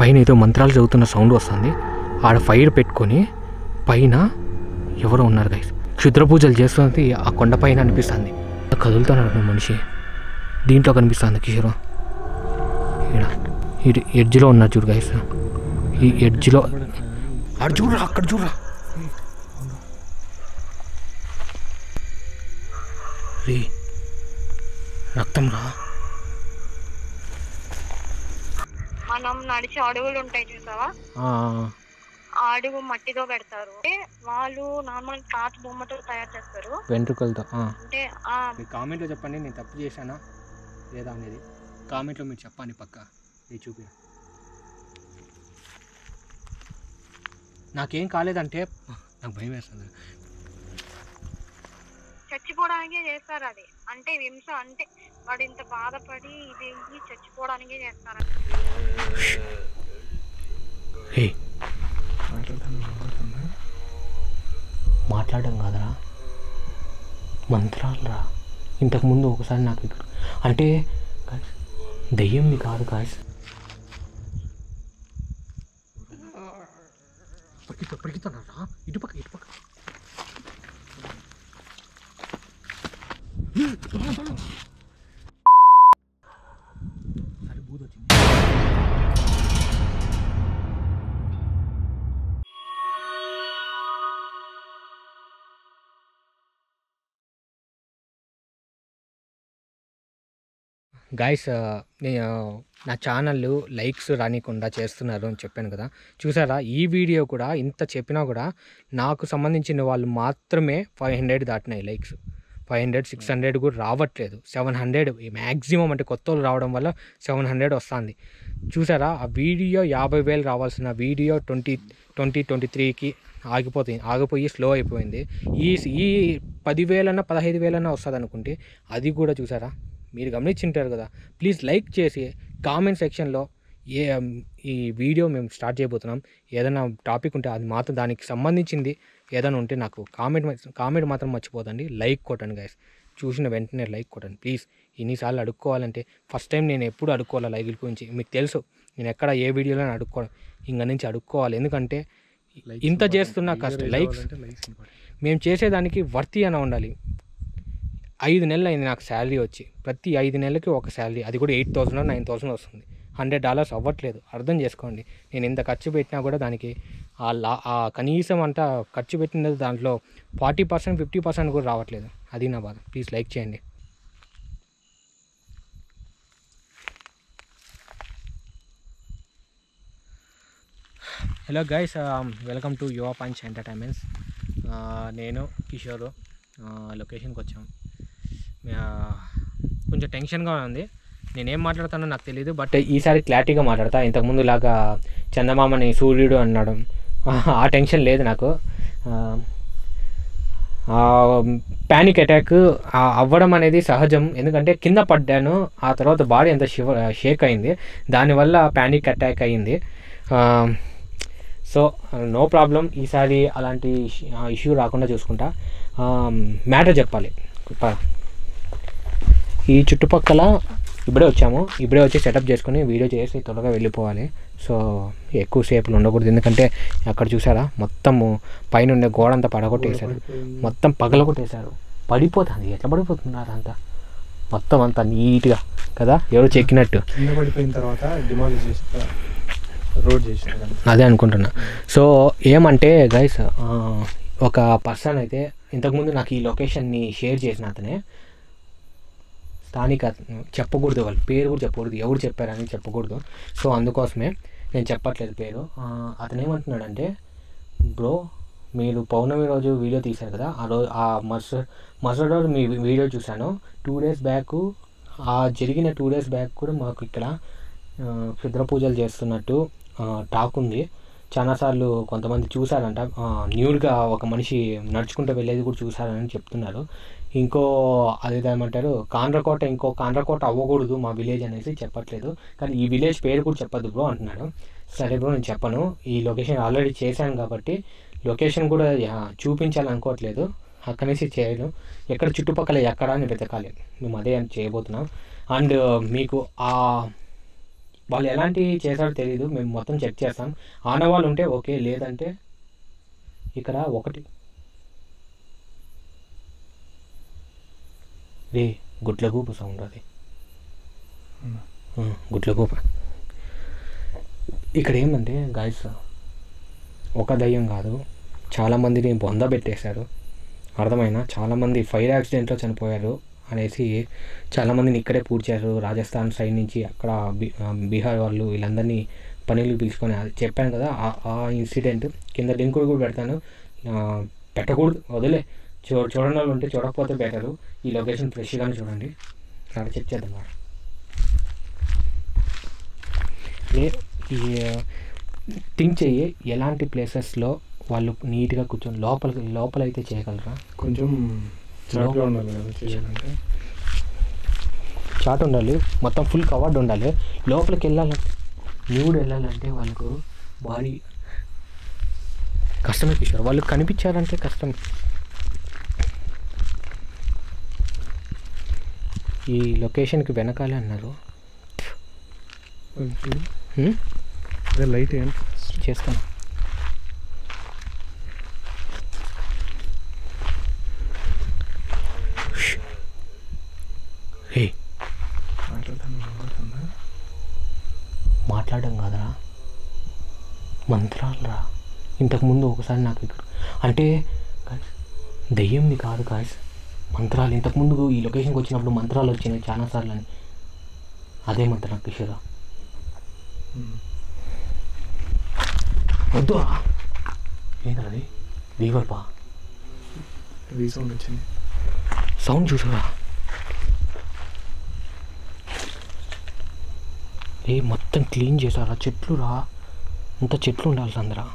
పైన ఏదో మంత్రాలు చదువుతున్న సౌండ్ వస్తుంది. ఆడ ఫైర్ పెట్టుకొని పైన ఎవరో ఉన్నారు గైస్. క్షుద్ర పూజలు చేస్తుంది ఆ కొండ పైన అనిపిస్తుంది. కదులుతున్నాడు మనిషి. దీంట్లో కనిపిస్తుంది కిషోర్. ఇక్కడ ఎడ్జ్లో ఉన్నారు చూడు గైస్. ఈ ఎడ్జ్లో ఆడ చూడరా, అక్కడ చూడరా. రే రక్తం రా. మనం నడిచే అడుగులు ఉంటాయి చూసావా, ఆ అడుగు మట్టితో పెడతారు. వాళ్ళు నార్మల్ తాత బొమ్మతో తయారు చేస్తారు వెంట్రుకలతో. అంటే కామెంట్లో చెప్పండి నేను తప్పు చేశానా లేదా అనేది. కామెంట్లో మీరు చెప్పండి పక్క. ఇది చూపి. నాకేం కాలేదంటే నాకు భయం వేస్తుంది. చచ్చిపోవడానికే చేస్తారు అది. అంటే హింస, అంటే వాడు ఇంత బాధపడి ఇది చచ్చిపోవడానికే చేస్తారు. మాట్లాడడం కాదురా, మంత్రాలు రా. ఇంతకుముందు ఒకసారి నాకు అంటే దెయ్యంది కాదు గాయస్. పరిగెత్తున్నారా ఇటుపక్క ఇటుపక్క. సరే బూద్ వచ్చింది. గాయస్ నేను నా ఛానల్ లైక్స్ రానికుండా చేస్తున్నారు అని చెప్పాను కదా, చూసారా. ఈ వీడియో కూడా ఇంత చెప్పినా కూడా నాకు సంబంధించిన వాళ్ళు మాత్రమే 500 దాటినాయి లైక్స్. 500 600 కూడా రావట్లేదు. 700 మ్యాక్సిమం, అంటే కొత్త వాళ్ళు రావడం వల్ల 700 వస్తుంది. చూసారా, ఆ వీడియో 50,000 రావాల్సిన వీడియో 2023కి ఆగిపోయి స్లో అయిపోయింది. ఈ 10,000 15,000 వస్తుంది అనుకుంటే అది కూడా చూసారా. మీరు గమనించుంటారు కదా. ప్లీజ్ లైక్ చేసి కామెంట్ సెక్షన్లో ఈ వీడియో మేము స్టార్ట్ చేయబోతున్నాం. ఏదైనా టాపిక్ ఉంటే అది మాత్రం దానికి సంబంధించింది ఏదైనా ఉంటే నాకు కామెంట్ మాత్రం మర్చిపోదండి. లైక్ కొట్టండి గైస్. చూసిన వెంటనే లైక్ కొట్టండి ప్లీజ్. ఇన్నిసార్లు అడుక్కోవాలంటే ఫస్ట్ టైం నేను ఎప్పుడు అడుక్కోవాలి లైక్ గురించి మీకు తెలుసు. నేను ఎక్కడ ఏ వీడియోలో అడుక్కోవాలి, ఇంకా నుంచి అడుక్కోవాలి. ఎందుకంటే ఇంత చేస్తున్నా కష్టం. లైక్స్ మేము చేసేదానికి వర్తి అని ఉండాలి. 5 నెలలు అయింది నాకు శాలరీ వచ్చి. ప్రతి 5 నెలలకి ఒక శాలరీ, అది కూడా 8,000 9,000 వస్తుంది. $100 అవ్వట్లేదు. అర్థం చేసుకోండి. నేను ఇంత ఖర్చు పెట్టినా కూడా దానికి కనీసం అంతా ఖర్చు పెట్టినది దాంట్లో 40% 50% కూడా రావట్లేదు. అది నా బాధ. ప్లీజ్ లైక్ చేయండి. హలో గైస్, వెల్కమ్ టు యువ పంచ్ ఎంటర్టైన్మెంట్స్. నేను కిషోర్ లొకేషన్కి వచ్చాం. కొంచెం టెన్షన్గా ఉంది. నేనేం మాట్లాడుతానో నాకు తెలియదు, బట్ ఈసారి క్లారిటీగా మాట్లాడతా. ఇంతకుముందు లాగా చందమామని సూర్యుడు అన్నాడు ఆ టెన్షన్ లేదు నాకు. ప్యానిక్ అటాక్ అవ్వడం అనేది సహజం. ఎందుకంటే కింద పడ్డాను, ఆ తర్వాత బాడీ అంతా షేక్ అయింది. దానివల్ల ప్యానిక్ అటాక్ అయ్యింది. So no problem. ఈసారి అలాంటి ఇష్యూ రాకుండా చూసుకుంటా. మ్యాటర్ చెప్పాలి. ఈ చుట్టుపక్కల ఇప్పుడే వచ్చి సెటప్ చేసుకుని వీడియో చేసి త్వరగా వెళ్ళిపోవాలి. సో ఎక్కువసేపులు ఉండకూడదు. ఎందుకంటే అక్కడ చూసారా మొత్తము పైన ఉండే గోడ అంతా పడగొట్టేశారు, మొత్తం పగలగొట్టేశారు. పడిపోతుంది. ఎట్లా పడిపోతున్నారు అంతా, మొత్తం అంతా నీట్గా కదా, ఎవరో చెక్కినట్టు. పడిపోయిన తర్వాత రోడ్ చేశారు, అదే అనుకుంటున్నా. సో ఏమంటే గైస్, ఒక పర్సన్ అయితే ఇంతకుముందు నాకు ఈ లొకేషన్ని షేర్ చేసిన అతనే, స్థానిక, చెప్పకూడదు వాళ్ళ పేరు కూడా చెప్పకూడదు, ఎవరు చెప్పారని చెప్పకూడదు. సో అందుకోసమే నేను చెప్పట్లేదు పేరు. అతను ఏమంటున్నాడంటే, బ్రో మీరు పౌర్ణమి రోజు వీడియో తీశారు కదా, ఆ మరుసటి రోజు మీ వీడియో చూశాను. 2 days బ్యాక్, ఆ జరిగిన 2 days బ్యాక్ కూడా మాకు ఇక్కడ క్షుద్ర పూజలు చేస్తున్నట్టు టాక్ ఉంది. చాలాసార్లు కొంతమంది చూసారంట, న్యూడ్గా ఒక మనిషి నడుచుకుంటూ వెళ్ళేది కూడా చూసారని చెప్తున్నారు. ఇంకో అదేమంటారు కాండ్రకోట అవ్వకూడదు మా విలేజ్ అనేసి చెప్పట్లేదు, కానీ ఈ విలేజ్ పేరు కూడా చెప్పద్దు బ్రో అంటున్నాడు. సరే బ్రో నేను చెప్పను, ఈ లొకేషన్ ఆల్రెడీ చేశాను కాబట్టి లొకేషన్ కూడా చూపించాలనుకోవట్లేదు, అక్కడి నుంచి చేయను. ఎక్కడ చుట్టుపక్కల ఎక్కడ అని వెతకాలి, మేము అదే చేయబోతున్నాం. అండ్ మీకు వాళ్ళు ఎలాంటి చేశారో తెలియదు, మేము మొత్తం చెక్ చేస్తాం. ఆనవాళ్ళు ఉంటే ఓకే, లేదంటే ఇక్కడ ఒకటి రే గుడ్లగూప సౌండ్, అది గుడ్లగూప. ఇక్కడ ఏమంటే గాయస్, ఒక దయ్యం కాదు, చాలామందిని బొంద పెట్టేశారు, అర్థమైనా చాలామంది ఫైర్ యాక్సిడెంట్లో చనిపోయారు అనేసి చాలామందిని ఇక్కడే పూడ్చారు. రాజస్థాన్ సైడ్ నుంచి అక్కడ బీహార్ వాళ్ళు వీళ్ళందరినీ పనులు పిలుచుకొని, అది చెప్పాను కదా ఆ ఇన్సిడెంట్. కింద లింక్ కూడా పెడతాను, పెట్టకూడదు వదిలే, చూడని వాళ్ళు ఉంటే చూడకపోతే బెటరు. ఈ లొకేషన్ ఫ్రెష్గానే చూడండి, అక్కడ చెక్ చేద్దాం. థింక్ చెయ్యి, ఎలాంటి ప్లేసెస్లో వాళ్ళు నీట్గా కూర్చొని లోపల అయితే చేయగలరా? కొంచెం చాటుగా ఉండాలి కదా చేయాలంటే, చాట్ ఉండాలి, మొత్తం ఫుల్ కవర్డ్ ఉండాలి. లోపలికి వెళ్ళాలంటే న్యూడ్ వెళ్ళాలంటే వాళ్ళకు భారీ కష్టమే కిషోర్, వాళ్ళు కనిపించారంటే కష్టం. ఈ లొకేషన్కి వెనకాలే అన్నారు. అదే లైట్ ఏంటి చేస్తాను. హే మాట్లాడడం కాదురా, మంత్రాలు రా. ఇంతకుముందు ఒకసారి నాకు ఇక్కడ అంటే దెయ్యంది కాదు గాయస్, మంత్రాలు. ఇంతకుముందు ఈ లొకేషన్కి వచ్చినప్పుడు మంత్రాలు వచ్చినాయి చాలాసార్లు అని, అదే మంత్రం కిషోరా. వద్దు ఏంటది దీవల్పా రీసౌండ్ వచ్చింది, సౌండ్ చూసారా? మొత్తం క్లీన్ చేశారా? చెట్లు రా, అంత చెట్లు ఉండాలి అందరా.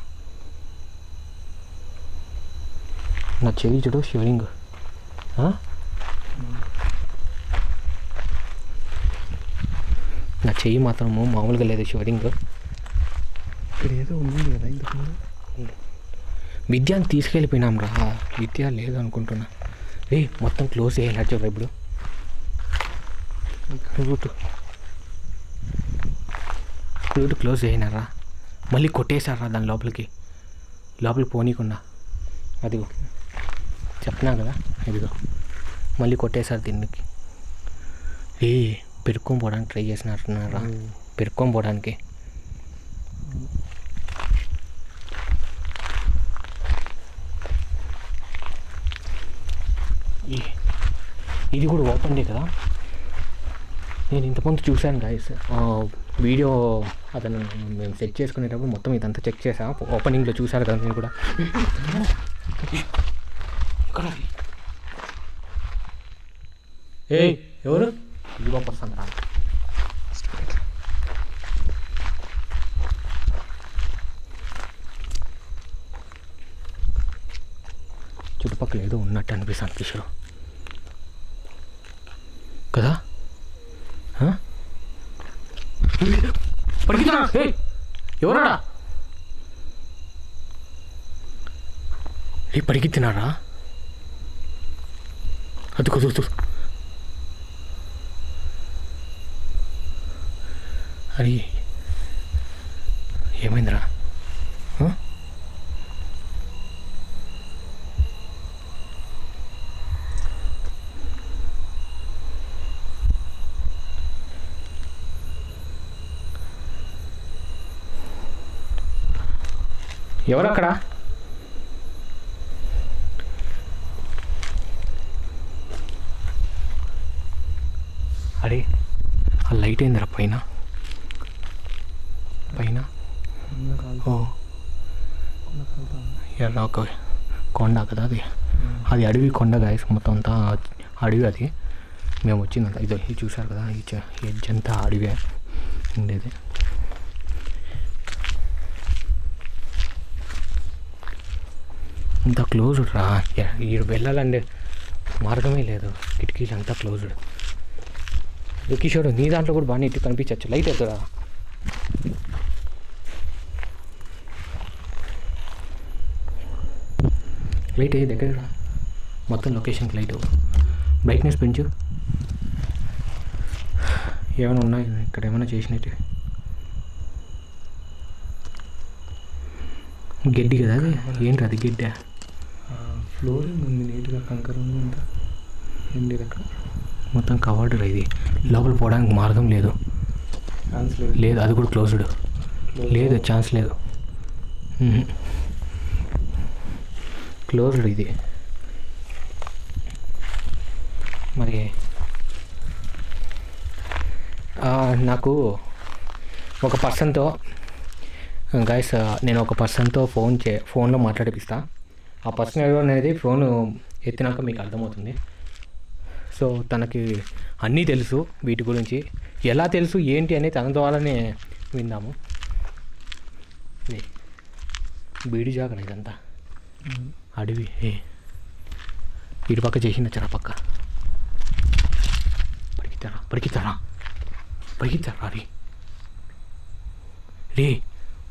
నా చెయ్యి చూడు షివరింగ్. నా చెయ్యి మాత్రము మామూలుగా లేదు షివరింగ్. ఇక్కడ ఏదో ఉంది కదా ఇంతకుముందు, విద్యాన్ని తీసుకెళ్ళిపోయినాం రా, విద్య లేదు అనుకుంటున్నా. మొత్తం క్లోజ్ చేయాలి చెప్పు ఇప్పుడు. రూట్ క్లోజ్ అయినారా, మళ్ళీ కొట్టేశారా దాని లోపలికి పోనీకుండా. అదిగో చెప్పినా కదా, ఇదిగో మళ్ళీ కొట్టేశారు దీనికి. పెరుక్కొని పోవడానికి ట్రై చేసినట్టున్నారా, పెరుక్కొని పోవడానికి. ఇది కూడా ఓపెన్ డే కదా, నేను ఇంతకుముందు చూశాను గాయస్ వీడియో. అతను మేము సెట్ చేసుకునేటప్పుడు మొత్తం ఇదంతా చెక్ చేసా, ఓపెనింగ్లో చూశారు కదా నేను కూడా. ఎవరు ఇది వస్తుంది రా, చుట్టుపక్కల ఏదో ఉన్నట్టు అనిపిస్తుంది కిషోర్ కదా. ఎవరా పరిగెత్తినారా? అది కుదురుతూ అది ఏమైందిరా? ఎవరక్కడ? అరే ఆ లైట్ ఏందిరా పైన? ఎర్ర ఒక కొండ కదా అది, అది అడవి కొండ గాయస్, మొత్తం అంతా అడవి. అది మేము వచ్చిందంత ఇది చూసారు కదా, ఈ ఎడ్జ్ అంతా అడవే ఉండేది. ఇంత క్లోజ్డ్ రా, ఈడు వెళ్ళాలంటే మార్గమే లేదు, కిటికీలు అంతా క్లోజ్డ్. కిషోర్ నీ దాంట్లో కూడా బాగా నీట్గా కనిపించచ్చు, లైట్ అవుతుందా? లైట్ అయ్యి దగ్గర రా, మొత్తం లొకేషన్కి లైట్ బ్రైట్నెస్ పెంచు. ఏమైనా ఉన్నాయి ఇక్కడ, ఏమైనా చేసినట్టు గడ్డి కదా అది, ఏంటి అది గడ్డ? ఫ్లోరింగ్ ఉంది నీట్గా, కంకర ఉంది, అంతా ఏం లేదు అక్కడ. మొత్తం కవర్డ్ ఇది, లోపల పోవడానికి మార్గం లేదు. ఛాన్స్ లేదు. లేదు, అది కూడా క్లోజ్డ్. లేదు, ఛాన్స్ లేదు. క్లోజ్డ్ ఇది. మరి నాకు ఒక పర్సన్తో గైస్, నేను ఒక పర్సన్తో ఫోన్లో మాట్లాడిపిస్తా. ఆ పర్సన్ ఎవరు అనేది ఫోన్ ఎత్తినాక మీకు అర్థమవుతుంది. సో తనకి అన్నీ తెలుసు వీటి గురించి. ఎలా తెలుసు ఏంటి అని తన ద్వారానే విందాము. బీడి జాగర ఇదంతా అడవి. ఇటు పక్క చేసిన చెర పక్క పరిగెత్తారా రే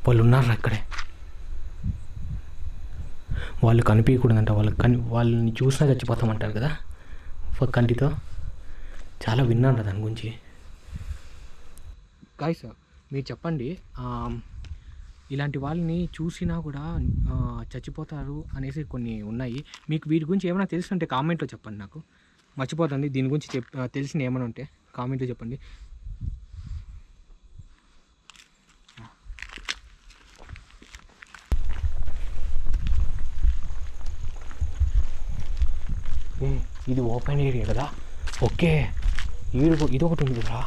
వాళ్ళు ఉన్నారా ఇక్కడే. వాళ్ళు కనిపించకూడదంట, వాళ్ళని చూసినా చచ్చిపోతామంటారు కదా కంటితో. చాలా విన్నాను దాని గురించి. గాయ్స్ మీరు చెప్పండి, ఇలాంటి వాళ్ళని చూసినా కూడా చచ్చిపోతారు అనేసి కొన్ని ఉన్నాయి. మీకు వీటి గురించి ఏమైనా తెలుసుంటే కామెంట్లో చెప్పండి. నాకు మర్చిపోతుంది దీని గురించి తెలిసిన ఏమైనా ఉంటే కామెంట్లో చెప్పండి. ఇది ఓపెన్ ఏరియా కదా. ఓకే, ఇది ఒకటి ఉంది కదా,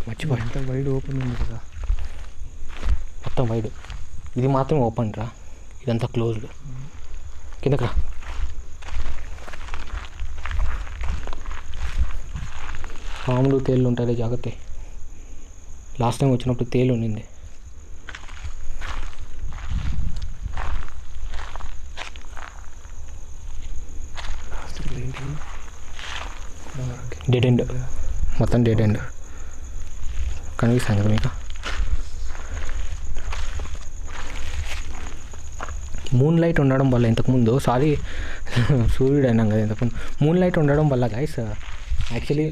మర్చిపోయి. అంతా వైడ్ ఓపెన్ ఉంది కదా, మొత్తం వైడ్. ఇది మాత్రం ఓపెన్ రా, ఇదంతా క్లోజ్డ్. కిందకి రా. పాములు తేళ్ళు ఉంటాయి, జాగ్రత్త. లాస్ట్ టైం వచ్చినప్పుడు తేలు ఉండింది. డెడ్ ఎండ్, మొత్తం డెడ్ ఎండ్. కనిపిస్తాను కదా మీకు. మూన్ లైట్ ఉండడం వల్ల ఇంతకుముందు సూర్యుడు అయినాం కదా ఇంతకుముందు. మూన్ లైట్ ఉండడం వల్ల గైస్ యాక్చువల్లీ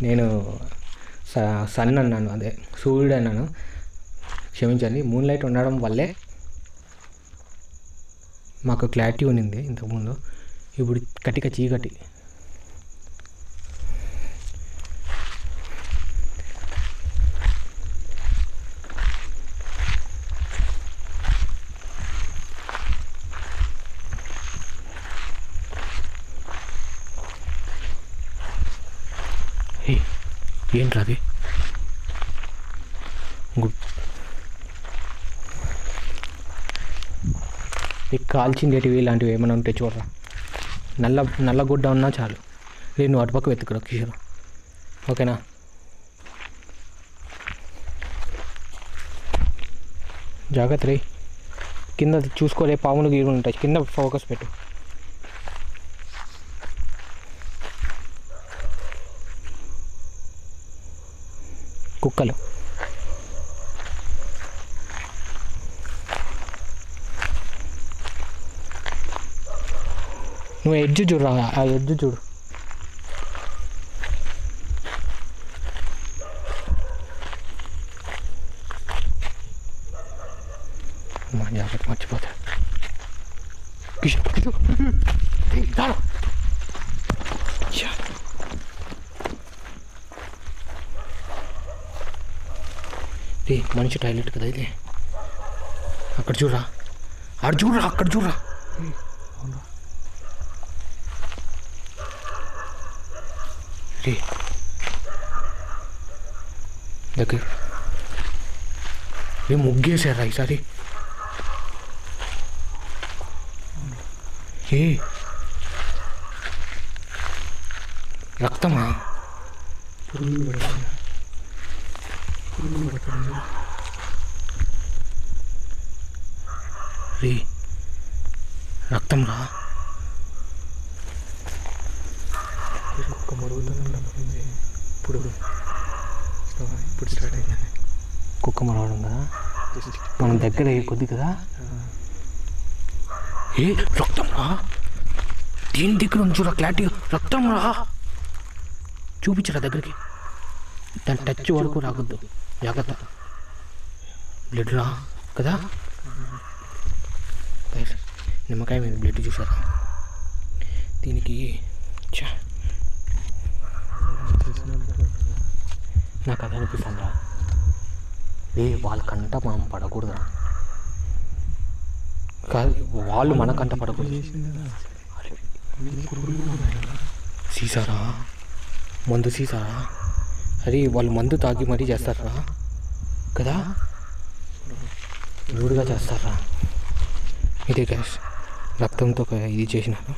నేను సన్ అన్నాను, అదే సూర్యుడు అన్నాను, క్షమించండి. మూన్ లైట్ ఉండడం వల్లే మాకు క్లారిటీ ఉన్నింది ఇంతకుముందు. ఇప్పుడు కటిక చీకటి. ఏంట్రా అది? కాల్చిండేటివి ఇలాంటివి ఏమైనా ఉంటే చూడరా. నల్లగుడ్డ ఉన్నా చాలు. నేను నువ్వు అటుపక్క వెతుకురా కిషోర్, ఓకేనా? జాగ్రత్త రే, కింద చూసుకోలే, పాములు గీరులు ఉంటాయి కింద, ఫోకస్ పెట్టు. కుక్కలు నువ్వు ఎడ్జ్ చూడరా, ఆ ఎడ్జ్ చూడు. మా జాగ్రత్త, మర్చిపోతా. మనిషి టాయిలెట్ కదా ఇది. అక్కడ చూడరా, అక్కడ చూడరా, అక్కడ చూడరా. దగ్గర ముగ్గేసారా ఈసారి? రక్తమా? రే రక్తం రా. ఒక్క మరుగుదల ఇప్పుడు స్టార్ట్ అయింది. కుక్క మరవడం కదా, మనం దగ్గర కొద్ది కదా. రక్తం రా, దీని దగ్గర ఉంచురా, క్లారిటీ. రక్తం రా, చూపించరా దగ్గరికి. దాని టచ్ వరకు రాకూడదు, జాగ్రత్త. బ్లడ్ రా కదా. నిమ్మకాయ మీద బ్లడ్ చూసారా దీనికి? నాకు అదే అనిపిస్తుందా వాళ్ళకంట మనం పడకూడదా? కాదు వాళ్ళు మనకంట పడకూడదు. సీసారా మందు సీసారా? అరే వాళ్ళు మందు తాగి మరీ చేస్తారా కదా, రూడ్గా చేస్తారా? ఇదే గ్యాస్ రక్తంతో ఇది చేసినారు.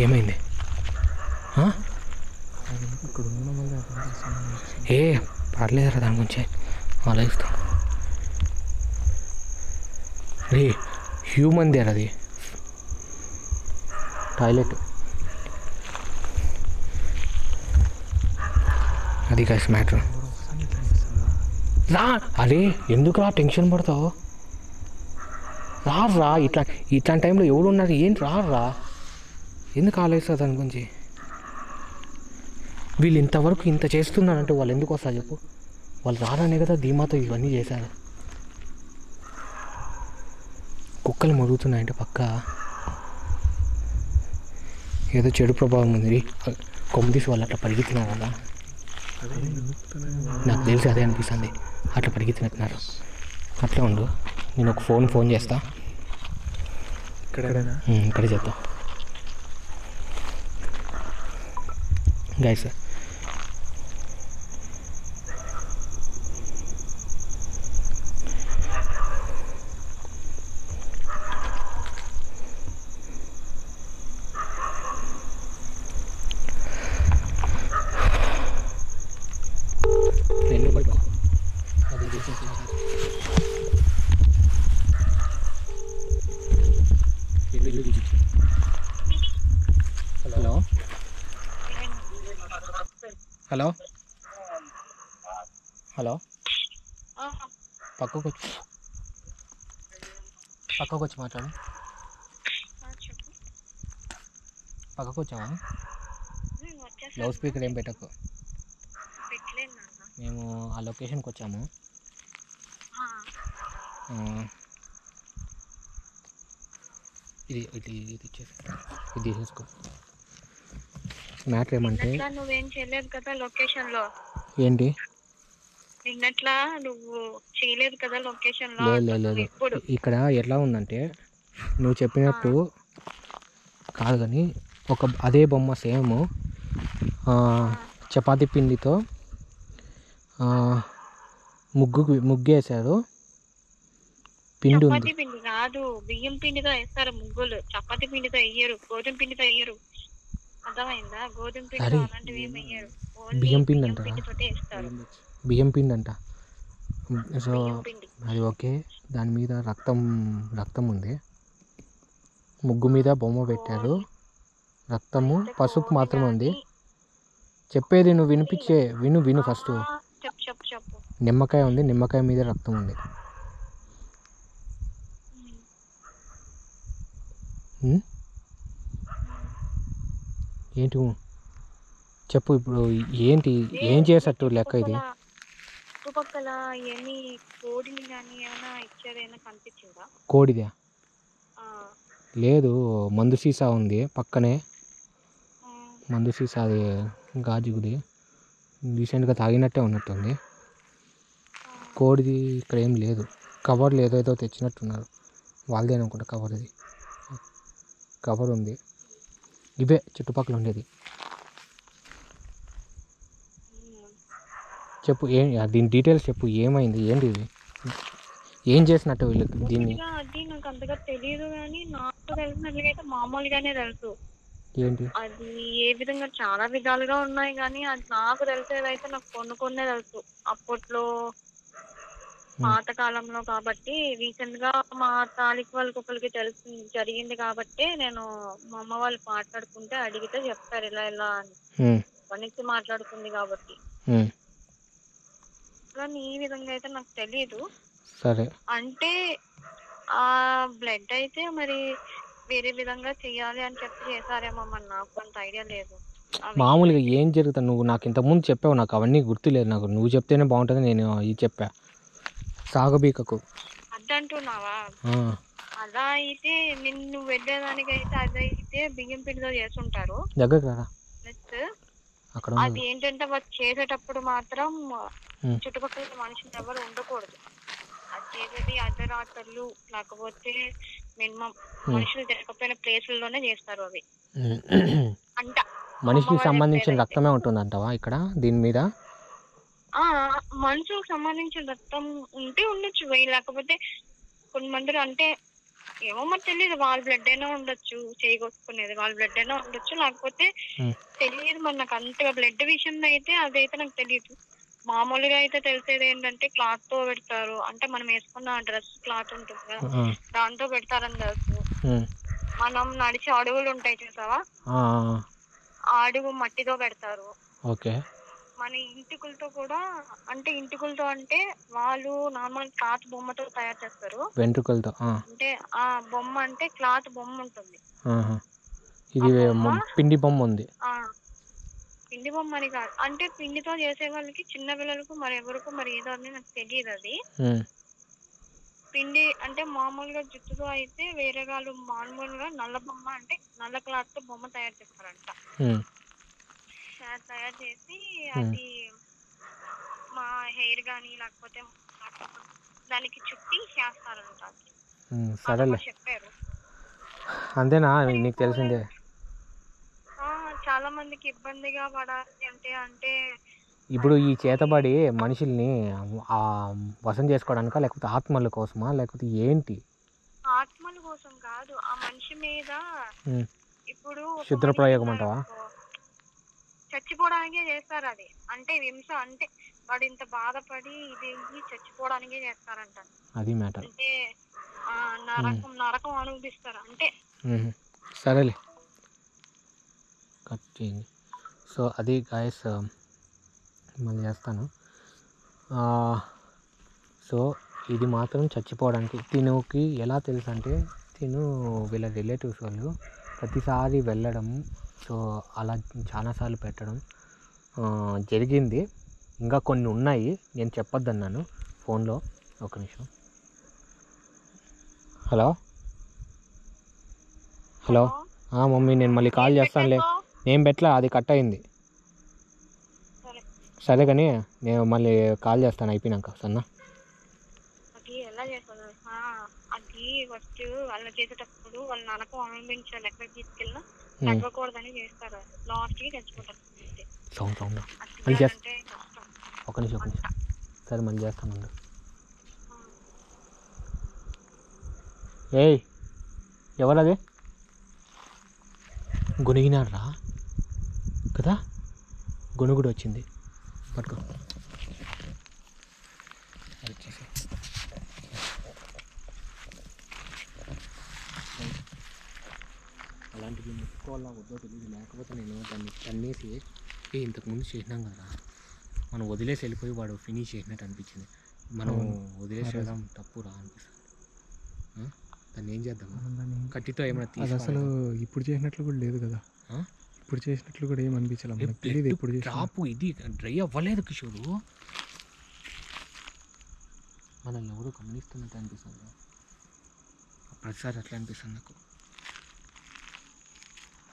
ఏమైంది? ఏ పర్లేదురా దాని గురించి ఆలోచిస్తాం. రే హ్యూమన్ దేర్ అది టాయిలెట్. అది కాస్ మ్యాటర్. రా అరే ఎందుకురా టెన్షన్ పడతావు? రా ఇట్లాంటి టైంలో ఎవరు ఉన్నారు? ఏంటి రా ఎందుకు ఆలోచిస్తారు దాని గురించి? వీళ్ళు ఇంతవరకు ఇంత చేస్తున్నారంటే వాళ్ళు ఎందుకు వస్తారు చెప్పు? వాళ్ళు రారనే కదా ధీమాతో ఇవన్నీ చేశారు. కుక్కలు మరుగుతున్నాయంటే పక్క ఏదో చెడు ప్రభావం ఉంది. కొమ్మిదీసి వాళ్ళు అట్లా పరిగెత్తినారు కదా, నాకు తెలిసి అదే అనిపిస్తుంది. అట్లా పరిగెత్తినట్టున్నారు. అట్లా ఉండు, నేను ఒక ఫోన్ చేస్తా. ఇక్కడ చేద్దాం గైస్. హలో హలో హలో పక్కకు వచ్చి మాట్లాడు. పక్కకు వచ్చావా? లౌడ్ స్పీకర్ ఏం పెట్టకు. మేము ఆ లొకేషన్కి వచ్చాము. ఇది తీసుకో. మ్యాటర్ ఏమంటే నువ్వేం చేయలేదు కదా లొకేషన్ లో. ఏంటి నిన్నట్లా నువ్వు చేయలేదు కదా లొకేషన్ లో. లేదు ఇక్కడ ఎట్లా ఉందంటే నువ్వు చెప్పినట్టు కాదు కానీ అదే బొమ్మ సేమ్ చపాతీ పిండితో ముగ్గేశారు. పిండి ఉంది. చపాతీ పిండి కాదు, బియ్యం పిండితో వేస్తారు ముగ్గులు. చపాతీ పిండితో వేయరు, గోధుమ పిండితో వేయరు. అర్థమైందా? గోధుమ పిండితో అలాంటివి ఏమి వేయరు. బియ్యం పిండి అంట. బియ్యం పిండి అంట. సో అది ఓకే. దాని మీద రక్తం ఉంది. ముగ్గు మీద బొమ్మ పెట్టారు. రక్తము పసుపు మాత్రమే ఉంది. చెప్పేది నువ్వు విను ఫస్ట్. నిమ్మకాయ ఉంది, నిమ్మకాయ మీద రక్తం ఉంది. ఏంటి చెప్పు ఇప్పుడు? ఏం చేసట్టు లెక్క ఇది? చుట్టుపక్కల ఇవన్నీ కోడిని కానీ ఏమైనా ఇచ్చేదైనా కనిపించిందా? కోడిదా? లేదు, మందు సీసా ఉంది పక్కనే. మందు సీసా అది గాజుది, రీసెంట్గా తాగినట్టే ఉన్నట్టుంది. కోడిది ఇక్కడ ఏం లేదు. కవర్లు ఏదో తెచ్చినట్టున్నారు. వాళ్ళదేననుకుంటా కవర్. ఇది కవర్ ఉంది. ఇవే చుట్టుపక్కల ఉండేది. చెప్పు దీని డీటెయిల్స్ చెప్పు. ఏమైంది? ఏంటి ఇది? ఏం చేసినట్టు వీళ్ళకి దీన్ని? అది నాకు అంతగా తెలియదు కానీ నాకు తెలిసినట్లయితే మామూలుగానే తెలుసు. ఏంటి అది ఏ విధంగా చాలా విధాలుగా ఉన్నాయి కానీ అది నాకు తెలిసేదైతే నాకు కొన్నే తెలుసు. అప్పట్లో పాతకాలంలో కాబట్టి రీసెంట్ గా మా తాలికి వాళ్ళకి ఒకరికి జరిగింది కాబట్టి నేను మా అమ్మ వాళ్ళు మాట్లాడుకుంటే అడిగితే చెప్తారు ఇలా అని. పనికి మాట్లాడుకుంది కాబట్టి. కానీ ఈ విధంగా అయితే నాకు తెలీదు. సరే. అంటే ఆ బ్లడ్ అయితే మరి వేరే విధంగా చెయ్యాలి అని చెప్పి చేశారేమో, మరి నాకు అంత ఐడియా లేదు. మామూలుగా ఏం జరుగుతుంది? నువ్వు నాకు ఇంతకుముందు చెప్పావు, నాకు అవన్నీ గుర్తులేదు. నాకు నువ్వు చెప్తేనే బాగుంటుంది. నేను ఇది చెప్పా, సాగబీకకు అద్దంటున్నావా? అలా అయితే నిన్ను వెళ్ళేదానికైతే అదైతే బియ్యం పిండితో చేస్తుంటారు. దగ్గర కదా నెక్స్ట్ అది ఏంటంటే వాళ్ళు చేసేటప్పుడు మాత్రం చుట్టుపక్కల మనుషులు ఎవరు ఉండకూడదు. అది చేసేది అర్ధరాత్రులు లేకపోతే మినిమం మనుషులు తిరగకపోయిన ప్లేసుల్లోనే చేస్తారు అవి. అంట మనిషికి సంబంధించిన రక్తమే ఉంటుందంటవా ఇక్కడ దీని మీద? మనుషులకు సంబంధించిన రక్తం ఉంటే ఉండొచ్చు, లేకపోతే కొంతమంది అంటే ఏమో మరి తెలియదు, వాళ్ళ బ్లడ్ అయినా ఉండొచ్చు, చేయగొట్టుకునేది వాళ్ళ బ్లడ్ అయినా ఉండొచ్చు, లేకపోతే తెలియదు మరి నాకు అంతగా బ్లడ్ విషయంలో అయితే అదైతే నాకు తెలియదు. మామూలుగా అయితే తెలిసేది ఏంటంటే క్లాత్ తో పెడతారు, అంటే మనం వేసుకున్న డ్రెస్ క్లాత్ ఉంటుంది కదా దాంతో పెడతారని తెలుసు. మనం నడిచే అడుగులు ఉంటాయి చూసావా, ఆ అడుగు మట్టితో పెడతారు. ఓకే. మన ఇంటికులతో కూడా, అంటే ఇంటికులతో అంటే వాళ్ళు నార్మల్ క్లాత్ బొమ్మతో తయారు చేస్తారు, వెంట్రుకలతో. అంటే ఆ బొమ్మ అంటే క్లాత్ బొమ్మ ఉంటుంది. ఇది పిండి బొమ్మ ఉంది. పిండి బొమ్మ అని కాదు, అంటే పిండితో చేసే వాళ్ళకి చిన్న పిల్లలకు మరి ఎవరికి మరి ఏదో అని నాకు తెలియదు. అది పిండి అంటే మామూలుగా జుట్టుతో అయితే వేరే వాళ్ళు మామూలుగా నల్ల బొమ్మ అంటే నల్ల క్లాత్ తో బొమ్మ తయారు చేస్తారంట. తయారు చేసి అది మా హెయిర్ గానీ లేకపోతే దానికి చుట్టి చేస్తారంట. సరేలే, చెప్పారు. అంతేనా? నీకు తెలిసిందే. చాలా మందికి ఇబ్బందిగా పడాలి అంటే ఇప్పుడు ఈ చేతబడి మనుషుల్ని వశం చేసుకోవడానికా, లేకపోతే ఆత్మల కోసమా, లేకపోతే ఏంటి? ఆత్మల కోసం కాదు, ఆ మనిషి మీద ఇప్పుడు క్షుద్ర ప్రయోగం అంటావా? చచ్చిపోవడానికే చేస్తారు అది, అంటే హింస, అంటే వాడు ఇంత బాధపడి ఇది చచ్చిపోవడానికే చేస్తారంట. అది మ్యాటర్. అంటే నరకం అనుభవిస్తారు అంటే. సరేలే, కట్ చేయండి. సో అది గాయస్, మళ్ళీ చేస్తాను. సో ఇది మాత్రం చచ్చిపోవడానికి తినుకి ఎలా తెలుసు అంటే, తిను వీళ్ళ రిలేటివ్స్ వాళ్ళు ప్రతిసారి వెళ్ళడం, సో అలా చాలాసార్లు పెట్టడం జరిగింది. ఇంకా కొన్ని ఉన్నాయి, నేను చెప్పొద్దన్నాను ఫోన్లో. ఒక నిమిషం. హలో హలో మమ్మీ, నేను మళ్ళీ కాల్ చేస్తానులే. నేను పెట్టలే, అది కట్ అయింది. సరే కానీ నేను మళ్ళీ కాల్ చేస్తాను అయిపోయినాక. సన్నా అది ఎలా చేస్తారు? అది ఫస్ట్ అలా చేసేటప్పుడు వాళ్ళు నరకం అనుభవించాలి, ఎక్కడికి తీసుకెళ్ళినా తగ్గకూడదని చేస్తారు, లాస్ట్కి చచ్చిపోతారు. మళ్ళీ చేస్తా, ఒక నిమిషం. సరే మళ్ళీ చేస్తాను. ఏయ్, ఎవరది? గొనిగినారా కదా, గొనుగుడు వచ్చింది, పట్టుకో. అలాంటివి ముట్టుకోవాలా వద్దో తెలియదు, లేకపోతే నేను దాన్ని తన్నేసి ఇంతకుముందు చేసినాం కదా, మనం వదిలేసి వెళ్ళిపోయి వాడు ఫినిష్ చేసినట్టు అనిపించింది. మనం వదిలేసేయడం తప్పు రా అనిపిస్తుంది. దాన్ని ఏం చేద్దాం? కట్టితో ఏమైనా తీసి, అసలు ఇప్పుడు చేసినట్లు కూడా లేదు కదా, ఇప్పుడు చేసినట్లు కూడా ఏం అనిపించాలి. ఇప్పుడు టాపు ఇది డ్రై అవ్వలేదు కిషోరు, మనల్ని ఎవరు గమనిస్తున్నట్టు అనిపిస్తుంది. ప్రతిసారి అట్లా అనిపిస్తుంది నాకు.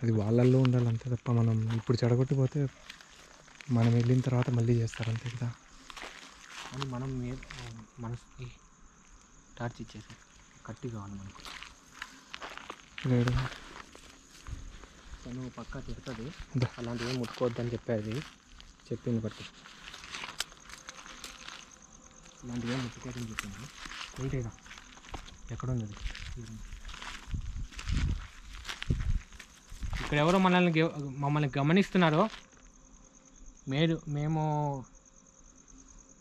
అది వాళ్ళల్లో ఉండాలి అంతే తప్ప, మనం ఇప్పుడు చెడగొట్టిపోతే మనం వెళ్ళిన తర్వాత మళ్ళీ చేస్తారు అంతే కదా. అని మనం మనసుకి టార్చ్ ఇచ్చేసి కట్టి కావాలి మనకు. లేడు తను పక్కా తిడుతుంది, అలాంటివి ముట్టుకోవద్దని చెప్పేది, చెప్పింది బట్టి ఇలాంటివి ఏం ముట్టుకోవద్దని చెప్పింది. ఏంటేగా ఎక్కడుంది? ఇక్కడ ఎవరో మమ్మల్ని గమనిస్తున్నారు. మేము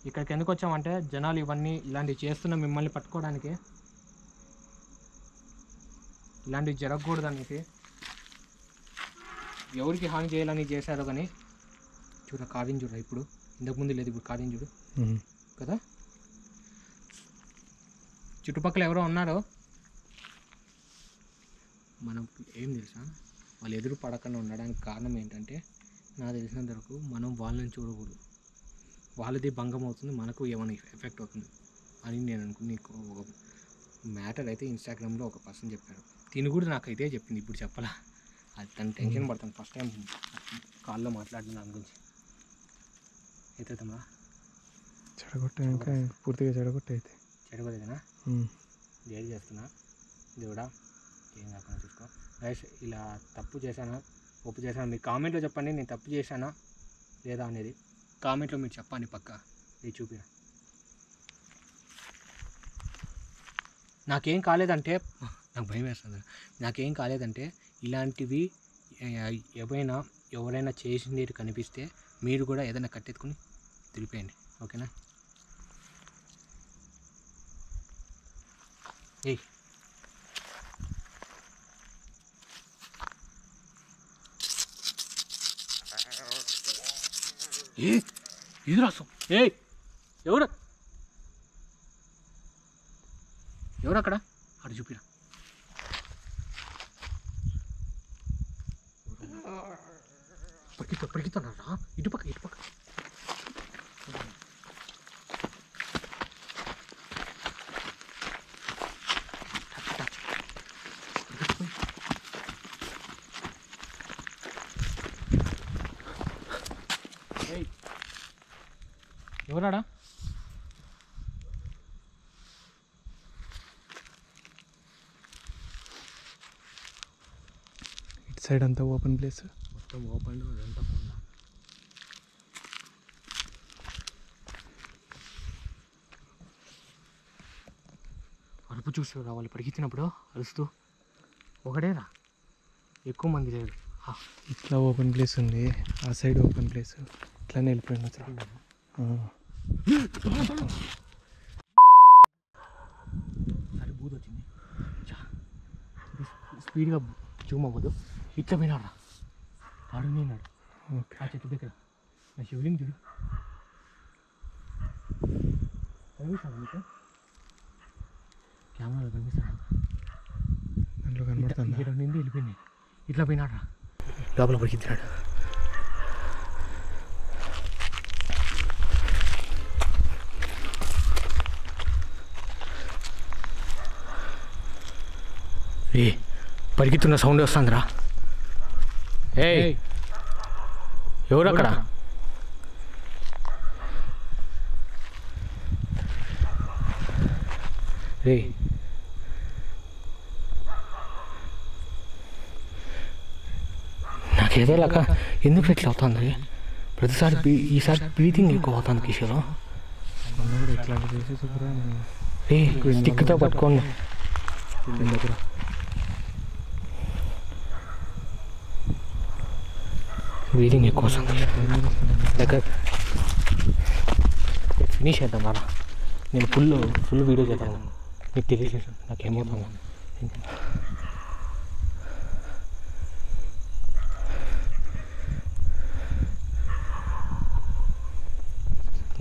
ఇక్కడికి ఎందుకు వచ్చామంటే, జనాలు ఇలాంటివి చేస్తున్న మిమ్మల్ని పట్టుకోవడానికి, ఇలాంటివి జరగకూడదనేసి, ఎవరికి హాని చేయాలని చేశారో. కానీ చూడ కార్యం చూడ, ఇప్పుడు ఇంతకుముందు లేదు, ఇప్పుడు కార్యం చూడు కదా. చుట్టుపక్కల ఎవరో ఉన్నారో, మనం ఏం తెలుసా, వాళ్ళు ఎదురు పడకుండా ఉండడానికి కారణం ఏంటంటే, నాకు తెలిసినంత వరకు మనం వాళ్ళని చూడకూడదు, వాళ్ళది భంగం అవుతుంది, మనకు ఏమైనా ఎఫెక్ట్ అవుతుంది అని నేను అనుకుని నీకు ఒక మ్యాటర్ అయితే ఇన్స్టాగ్రామ్లో ఒక పర్సన్ చెప్పారు. తిని కూడా నాకు ఇదే చెప్పింది, ఇప్పుడు చెప్పలా. అది తను టెన్షన్ పడతాను ఫస్ట్ టైం కాల్లో మాట్లాడిన దాని గురించి. అవుతుందమ్మా చెడగొట్టాక పూర్తిగా చెడగొట్టయితే చెడగొట్టేదేనా డేట్ చేస్తున్నా దేవుడా, ఏం కాకుండా చూసుకో. గైస్ ఇలా తప్పు చేశానా ఒప్పు చేశానా మీరు కామెంట్లో చెప్పండి, నేను తప్పు చేశానా లేదా అనేది కామెంట్లో మీరు చెప్పండి. పక్క ఇది చూపిన నాకేం కాలేదంటే, నాకు భయం వేస్తుంది, నాకేం కాలేదంటే ఇలాంటివి ఎవరైనా చేసింది కనిపిస్తే మీరు కూడా ఏదైనా కట్టెత్తుకుని తెలిపేయండి, ఓకేనా? ఏయ్ ఇది రాసం. ఏయ్ ఎవరు అక్కడ అటు చూపిరా. పరిగెత్తున్నారా ఇటుపక్క ఎవరాడా? ఇటు సైడ్ అంతా ఓపెన్ ప్లేస్, మొత్తం ఓపెన్, అదంతా కొండ. అరుపు చూసారా వాళ్ళు పరిగెత్తినప్పుడు అరుస్తూ? ఒకటేరా, ఎక్కువ మంది లేరు. ఇట్లా ఓపెన్ ప్లేస్ ఉంది, ఆ సైడ్ ఓపెన్ ప్లేస్, ఇట్లానే వెళ్ళిపోయింది అసలు. అది బూత్ వచ్చింది, స్పీడ్గా జూమ్ అవ్వదు. ఇట్లా పోయినారా అడుగున్నాడు ఆ చెట్టు దగ్గర. నా శివలింగ్ చూడు కనిపిస్తాను మీకు, కెమెరాలో కనిపిస్తాను, దాంట్లో కనబడుతుంది. ఇక్కడ నుండి వెళ్ళిపోయింది, ఇట్లా పోయినారా లోపల పరిగెత్తినాడు. పరిగెత్తున్న సౌండ్ వస్తుందిరా. ఏయ్ ఎవరు అక్కడ? రే నాకేదో లాగా ఎందుకు ఇట్లా అవుతుంది ప్రతిసారి? ఈసారి బ్రీతింగ్ ఎక్కువ అవుతుంది కిషోర్. ఇట్లాంటి ప్లేసెస్ కూడా స్టిక్తో పట్టుకోండి దగ్గర. బ్రీతింగ్ ఎక్కువ వస్తుంది దగ్గర. ఫినిష్ చేద్దాం రా, నేను ఫుల్ వీడియో చేద్దాం. మీకు తెలియదు నాకేమవుతుంది.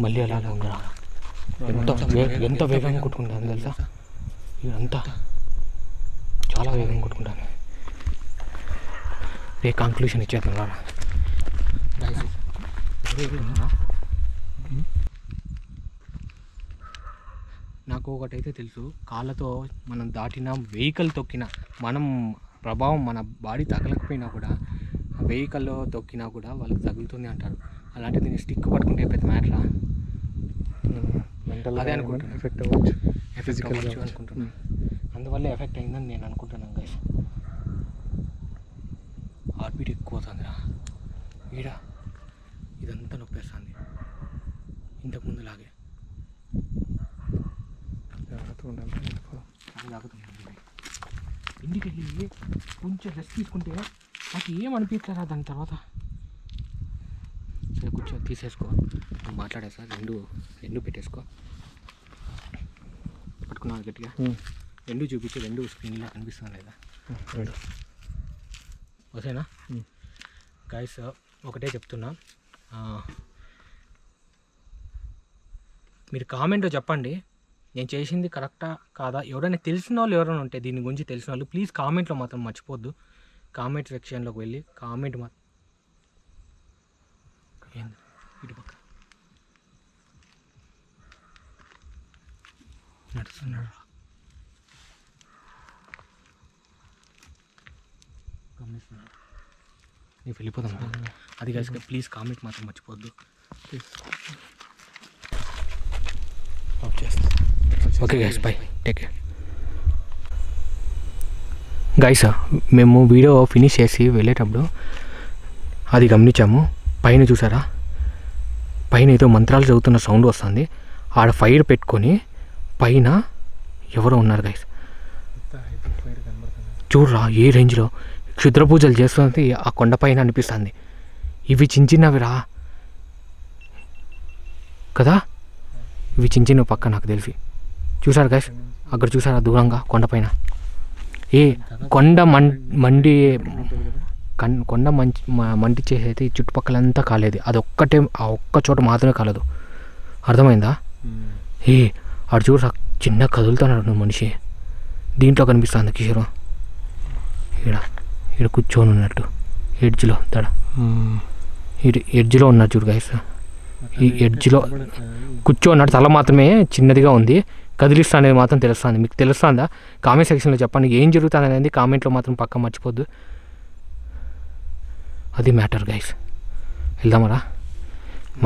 మళ్ళీ అలాగే ఉందా? ఎంత వేగంగా కొట్టుకుంటాను తెలుసా, ఇదంతా చాలా వేగంగా కొట్టుకుంటాను. రే కంక్లూషన్ ఇచ్చేద్దాం రా. నాకు ఒకటైతే తెలుసు, కాళ్ళతో మనం దాటిన వెహికల్ తొక్కిన మనం ప్రభావం మన బాడీ తగలకపోయినా కూడా వెహికల్లో తొక్కినా కూడా వాళ్ళకి తగులుతుంది అంటారు. అలాంటిది నేను స్టిక్ పట్టుకుంటే పెద్ద మ్యాటరా? అదే అనుకుంటున్నాను, ఎఫెక్ట్ అవ్వచ్చు, ఎఫెక్ట్ అవ్వచ్చు అనుకుంటున్నాను. అందువల్ల ఎఫెక్ట్ అయిందని నేను అనుకుంటున్నాను గైస్. హార్ట్ బీట్ ఎక్కువ అవుతుందిరా ఈడ, ఇదంతా నొప్పేస్తుంది ఇంతకుముందు లాగే. ఇంటికి వెళ్ళి కొంచెం రెస్ట్ తీసుకుంటే నాకు ఏమనిపించలేరా దాని తర్వాత. సరే కొంచెం తీసేసుకో, మాట్లాడేసా, రెండు పెట్టేసుకో. పట్టుకున్నాను గట్టిగా, రెండు చూపించి రెండు స్క్రీన్లో కనిపిస్తుంది లేదా? ఓకేనా గైస్? ఒకటే చెప్తున్నా, మీరు కామెంట్లో చెప్పండి నేను చేసింది కరెక్టా కాదా, ఎవరైనా తెలిసిన వాళ్ళు ఎవరైనా ఉంటే దీని గురించి తెలిసిన వాళ్ళు ప్లీజ్ కామెంట్లో మాత్రం మర్చిపోద్దు. కామెంట్ సెక్షన్లోకి వెళ్ళి కామెంట్ ఇటు పక్క నడుస్తున్నాడు గమనిస్తున్నాడు. నీకు వెళ్ళిపోదాం అది కాదు. ప్లీజ్ కామెంట్ మాత్రం మర్చిపోద్దు. Okay guys, bye, take care guys. మేము వీడియో ఫినిష్ చేసి వెళ్ళేటప్పుడు అది గమనించాము. పైన చూసారా, పైన ఏదో మంత్రాలు చదువుతున్న సౌండ్ వస్తుంది. ఆడ ఫైర్ పెట్టుకొని పైన ఎవరో ఉన్నారు గైస్. చూడరా ఏ రేంజ్లో క్షుద్ర పూజలు చేస్తున్నది ఆ కొండపైన అనిపిస్తుంది. ఇవి చిన్నవిరా కదా, ఇవి చిన్న పక్క నాకు తెలిసి. చూసారు గైస్ అక్కడ చూసారా దూరంగా కొండపైన ఏ కొండ మండి కొండ మంటి చేసేది చుట్టుపక్కలంతా కాలేదు. అది ఒక్కటే ఆ ఒక్క చోట మాత్రమే కాలేదు. అర్థమైందా? ఏ ఆడు చూడు చిన్న కదులుతున్నాడు మనిషి. దీంట్లో కనిపిస్తుంది కిషోర్ ఈడ కూర్చొని ఉన్నట్టు ఎడ్జ్లో ఎడ్జ్లో ఉన్నాడు చూడు గైస్. ఈ ఎడ్జ్లో కూర్చోన్నాడు. తల మాత్రమే చిన్నదిగా ఉంది. కదిలిస్తా అనేది మాత్రం తెలుస్తుంది. మీకు తెలుస్తుందా? కామెంట్ సెక్షన్లో చెప్పండి. ఏం జరుగుతుంది అనేది కామెంట్లో మాత్రం పక్క మర్చిపోద్దు. అది మ్యాటర్ గైస్. వెళ్దామరా.